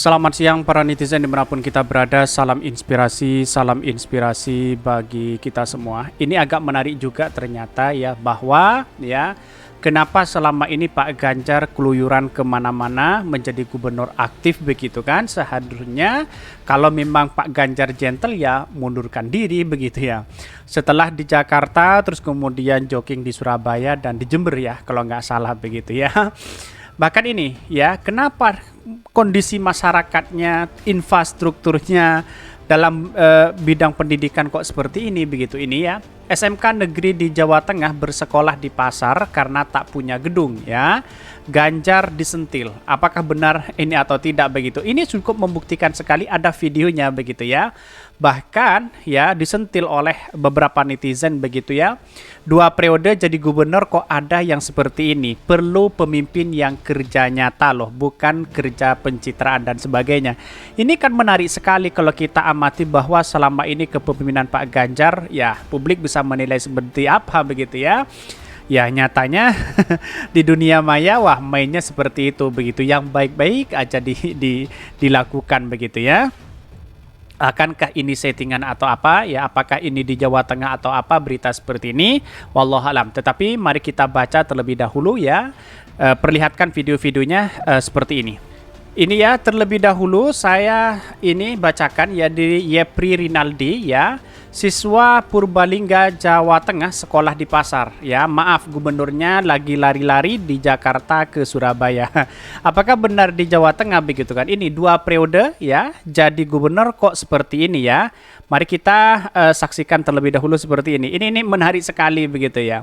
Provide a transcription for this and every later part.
Selamat siang para netizen dimanapun kita berada, salam inspirasi bagi kita semua. Ini agak menarik juga ternyata ya, bahwa ya kenapa selama ini Pak Ganjar keluyuran kemana-mana menjadi gubernur aktif begitu kan. Seharusnya kalau memang Pak Ganjar gentle ya mundurkan diri begitu ya. Setelah di Jakarta terus kemudian jogging di Surabaya dan di Jember ya kalau nggak salah begitu ya. Bahkan ini ya, kenapa kondisi masyarakatnya, infrastrukturnya dalam bidang pendidikan kok seperti ini begitu ini ya. SMK negeri di Jawa Tengah bersekolah di pasar karena tak punya gedung ya. Ganjar disentil. Apakah benar ini atau tidak begitu? Ini cukup membuktikan sekali, ada videonya begitu ya. Bahkan ya disentil oleh beberapa netizen begitu ya. 2 periode jadi gubernur kok ada yang seperti ini. Perlu pemimpin yang kerja nyata loh, bukan kerja pencitraan dan sebagainya. Ini kan menarik sekali kalau kita amati bahwa selama ini kepemimpinan Pak Ganjar ya publik bisa menilai seperti apa begitu ya. Ya nyatanya di dunia maya wah mainnya seperti itu begitu, yang baik-baik aja dilakukan begitu ya. Akankah ini settingan atau apa ya, apakah ini di Jawa Tengah atau apa berita seperti ini, wallahualam. Tetapi mari kita baca terlebih dahulu ya, perlihatkan video-videonya seperti ini. Ini ya, terlebih dahulu saya ini bacakan ya dari Yepri Rinaldi ya, siswa Purbalingga Jawa Tengah sekolah di pasar ya. Maaf, gubernurnya lagi lari-lari di Jakarta ke Surabaya. Apakah benar di Jawa Tengah begitu kan? Ini 2 periode ya jadi gubernur kok seperti ini ya. Mari kita saksikan terlebih dahulu seperti ini. Ini menarik sekali begitu ya.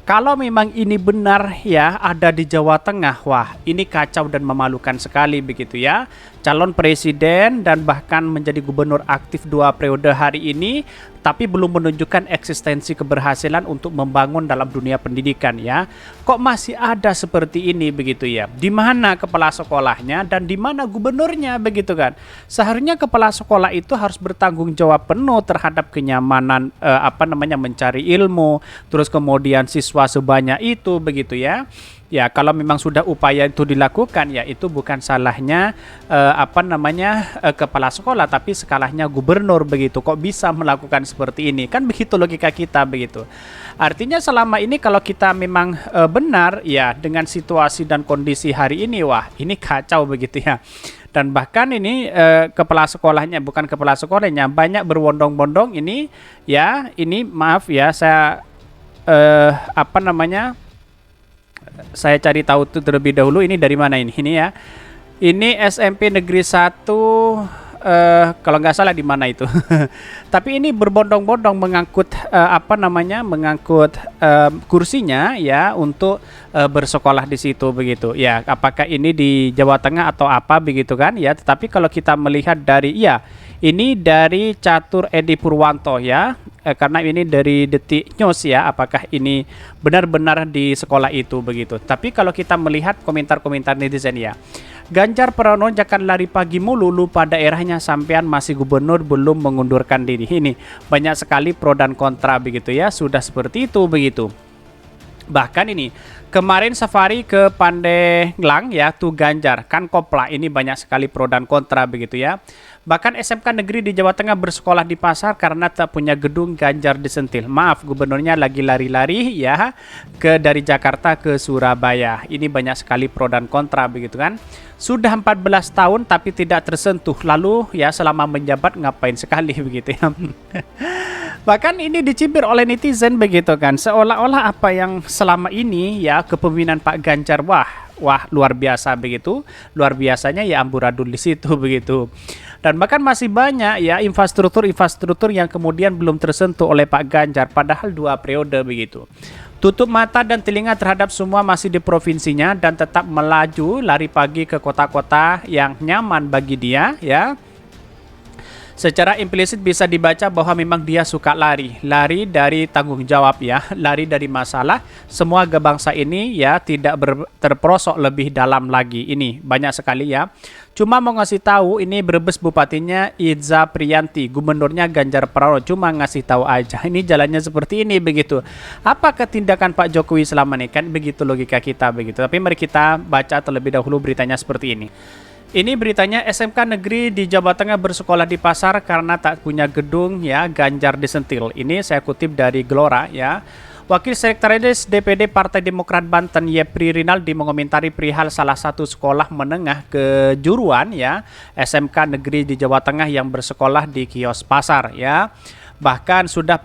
Kalau memang ini benar ya ada di Jawa Tengah, wah ini kacau dan memalukan sekali begitu ya. Calon presiden dan bahkan menjadi gubernur aktif 2 periode hari ini, tapi belum menunjukkan eksistensi keberhasilan untuk membangun dalam dunia pendidikan ya. Kok masih ada seperti ini begitu ya? Di mana kepala sekolahnya dan di mana gubernurnya begitu kan? Seharusnya kepala sekolah itu harus bertanggung jawab penuh terhadap kenyamanan mencari ilmu, terus kemudian siswa sebanyak itu begitu ya. Ya kalau memang sudah upaya itu dilakukan ya itu bukan salahnya kepala sekolah, tapi salahnya gubernur begitu. Kok bisa melakukan seperti ini? Kan begitu logika kita begitu. Artinya selama ini kalau kita memang benar ya dengan situasi dan kondisi hari ini, wah ini kacau begitu ya. Dan bahkan ini kepala sekolahnya, bukan kepala sekolahnya, banyak berbondong-bondong ini ya. Ini maaf ya, saya saya cari tahu tuh terlebih dahulu ini dari mana ini ya. Ini SMP Negeri 1 kalau nggak salah di mana itu. Tapi ini berbondong-bondong mengangkut mengangkut kursinya ya untuk bersekolah di situ begitu. Ya, apakah ini di Jawa Tengah atau apa begitu kan ya. Tetapi kalau kita melihat dari ini dari Catur Edi Purwanto ya. Karena ini dari Detik News ya, apakah ini benar-benar di sekolah itu begitu. Tapi kalau kita melihat komentar-komentar netizen ya, Ganjar Pranowo jangan lari pagi mulu, lupa daerahnya, sampean masih gubernur belum mengundurkan diri. Ini banyak sekali pro dan kontra begitu ya, sudah seperti itu begitu. Bahkan ini kemarin safari ke Pandeglang ya tuh Ganjar kan kopla, ini banyak sekali pro dan kontra begitu ya. Bahkan SMK negeri di Jawa Tengah bersekolah di pasar karena tak punya gedung, Ganjar disentil. Maaf, gubernurnya lagi lari-lari ya dari Jakarta ke Surabaya. Ini banyak sekali pro dan kontra begitu kan. Sudah 14 tahun tapi tidak tersentuh. Lalu ya selama menjabat ngapain sekali begitu ya. Bahkan ini dicibir oleh netizen begitu kan. Seolah-olah apa yang selama ini ya kepemimpinan Pak Ganjar wah luar biasa begitu. Luar biasanya ya amburadul di situ begitu. Dan bahkan masih banyak ya infrastruktur yang kemudian belum tersentuh oleh Pak Ganjar padahal 2 periode begitu. Tutup mata dan telinga terhadap semua masih di provinsinya dan tetap melaju lari pagi ke kota-kota yang nyaman bagi dia ya. Secara implisit bisa dibaca bahwa memang dia suka lari dari tanggung jawab ya, lari dari masalah. Semua bangsa ini ya tidak terperosok lebih dalam lagi. Ini banyak sekali ya. Cuma mau ngasih tahu ini Brebes bupatinya Iza Priyanti, gubernurnya Ganjar Pranowo, cuma ngasih tahu aja. Ini jalannya seperti ini begitu. Apa ketindakan Pak Jokowi selama ini kan begitu logika kita begitu. Tapi mari kita baca terlebih dahulu beritanya seperti ini. Ini beritanya SMK Negeri di Jawa Tengah bersekolah di pasar karena tak punya gedung ya, Ganjar disentil. Ini saya kutip dari Gelora ya. Wakil Sekretaris DPD Partai Demokrat Banten Yepri Rinaldi mengomentari perihal salah satu sekolah menengah kejuruan ya, SMK Negeri di Jawa Tengah yang bersekolah di kios pasar ya. Bahkan sudah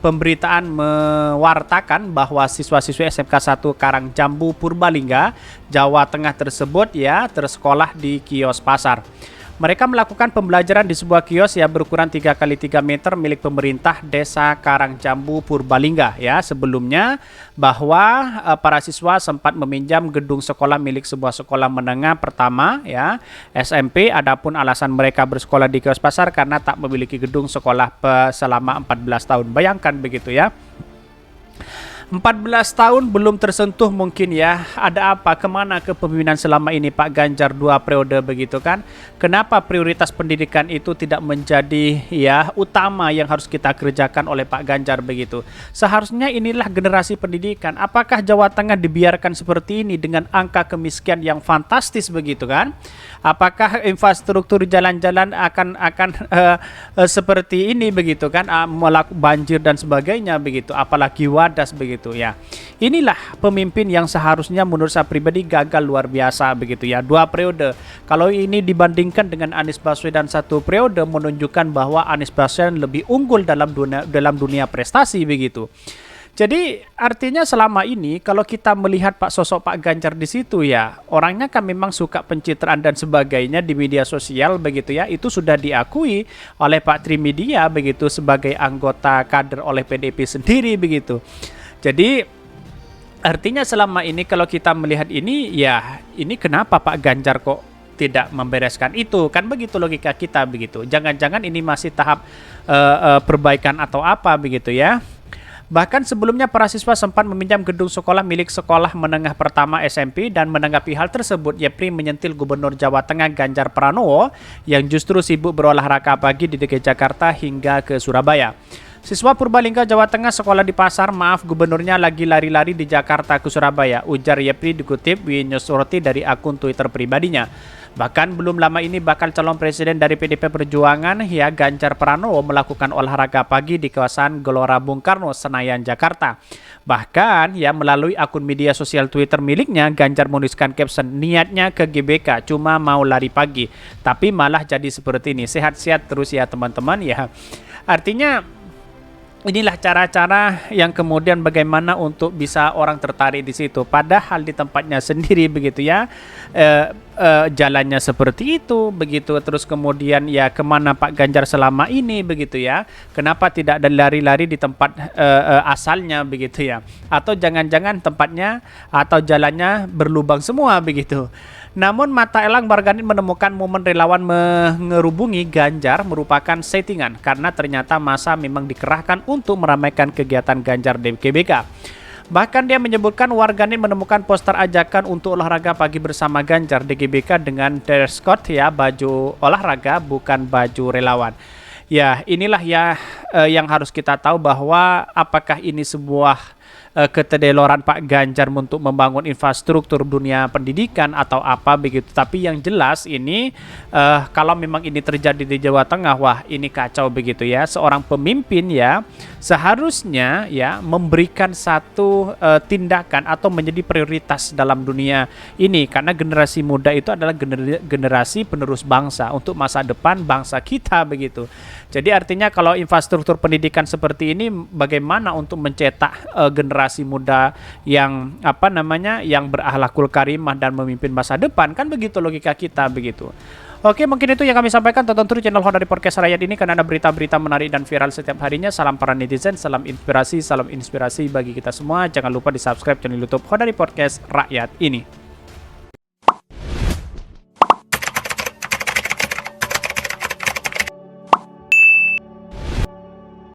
pemberitaan mewartakan bahwa siswa-siswi SMK 1 Karangjambu Purbalingga, Jawa Tengah tersebut ya tersekolah di kios pasar. Mereka melakukan pembelajaran di sebuah kios yang berukuran 3 kali 3 meter milik pemerintah Desa Karangjambu Purbalingga ya. Sebelumnya bahwa para siswa sempat meminjam gedung sekolah milik sebuah sekolah menengah pertama ya, SMP. Adapun alasan mereka bersekolah di kios pasar karena tak memiliki gedung sekolah selama 14 tahun. Bayangkan begitu ya. 14 tahun belum tersentuh mungkin ya. Ada apa? Kemana kepemimpinan selama ini Pak Ganjar 2 periode begitu kan? Kenapa prioritas pendidikan itu tidak menjadi ya utama yang harus kita kerjakan oleh Pak Ganjar begitu? Seharusnya inilah generasi pendidikan. Apakah Jawa Tengah dibiarkan seperti ini dengan angka kemiskinan yang fantastis begitu kan? Apakah infrastruktur jalan-jalan akan seperti ini begitu kan? Banjir dan sebagainya begitu. Apalagi wadas begitu ya. Inilah pemimpin yang seharusnya menurut saya pribadi gagal luar biasa begitu ya. 2 periode. Kalau ini dibandingkan dengan Anies Baswedan 1 periode menunjukkan bahwa Anies Baswedan lebih unggul dalam dunia prestasi begitu. Jadi artinya selama ini kalau kita melihat sosok Pak Ganjar di situ ya, orangnya kan memang suka pencitraan dan sebagainya di media sosial begitu ya. Itu sudah diakui oleh Pak Trimedia begitu sebagai anggota kader oleh PDIP sendiri begitu. Jadi artinya selama ini kalau kita melihat ini ya, ini kenapa Pak Ganjar kok tidak membereskan itu, kan begitu logika kita begitu. Jangan-jangan ini masih tahap perbaikan atau apa begitu ya. Bahkan sebelumnya para siswa sempat meminjam gedung sekolah milik sekolah menengah pertama SMP dan menanggapi hal tersebut Yepri menyentil Gubernur Jawa Tengah Ganjar Pranowo yang justru sibuk berolahraga pagi di DKI Jakarta hingga ke Surabaya. Siswa Purbalingga Jawa Tengah sekolah di pasar, maaf gubernurnya lagi lari-lari di Jakarta ke Surabaya, ujar Yepri dikutip Winews Roti dari akun Twitter pribadinya. Bahkan belum lama ini bakal calon presiden dari PDIP Perjuangan ya Ganjar Pranowo melakukan olahraga pagi di kawasan Gelora Bung Karno, Senayan, Jakarta. Bahkan ya melalui akun media sosial Twitter miliknya, Ganjar menuliskan caption niatnya ke GBK cuma mau lari pagi, tapi malah jadi seperti ini. Sehat-sehat terus ya teman-teman ya. Artinya inilah cara-cara yang kemudian bagaimana untuk bisa orang tertarik di situ. Padahal di tempatnya sendiri begitu ya, jalannya seperti itu begitu. Terus kemudian ya kemana Pak Ganjar selama ini begitu ya? Kenapa tidak ada lari-lari di tempat asalnya begitu ya? Atau jangan-jangan tempatnya atau jalannya berlubang semua begitu. Namun mata elang warganet menemukan momen relawan mengerubungi Ganjar merupakan settingan karena ternyata massa memang dikerahkan untuk meramaikan kegiatan Ganjar di GBK. Bahkan dia menyebutkan warganet menemukan poster ajakan untuk olahraga pagi bersama Ganjar di GBK dengan dress code ya, baju olahraga bukan baju relawan. Ya inilah ya yang harus kita tahu bahwa apakah ini sebuah ketedeloran Pak Ganjar untuk membangun infrastruktur dunia pendidikan atau apa begitu. Tapi yang jelas ini kalau memang ini terjadi di Jawa Tengah, wah ini kacau begitu ya. Seorang pemimpin ya seharusnya ya memberikan satu tindakan atau menjadi prioritas dalam dunia ini, karena generasi muda itu adalah generasi penerus bangsa untuk masa depan bangsa kita begitu. Jadi artinya kalau infrastruktur pendidikan seperti ini, bagaimana untuk mencetak generasi muda yang yang berakhlakul karimah dan memimpin masa depan, kan begitu logika kita begitu. Oke, mungkin itu yang kami sampaikan. Tonton terus channel Hodari Podcast Rakyat ini karena ada berita-berita menarik dan viral setiap harinya. Salam para netizen, salam inspirasi bagi kita semua. Jangan lupa di subscribe channel YouTube Hodari Podcast Rakyat ini.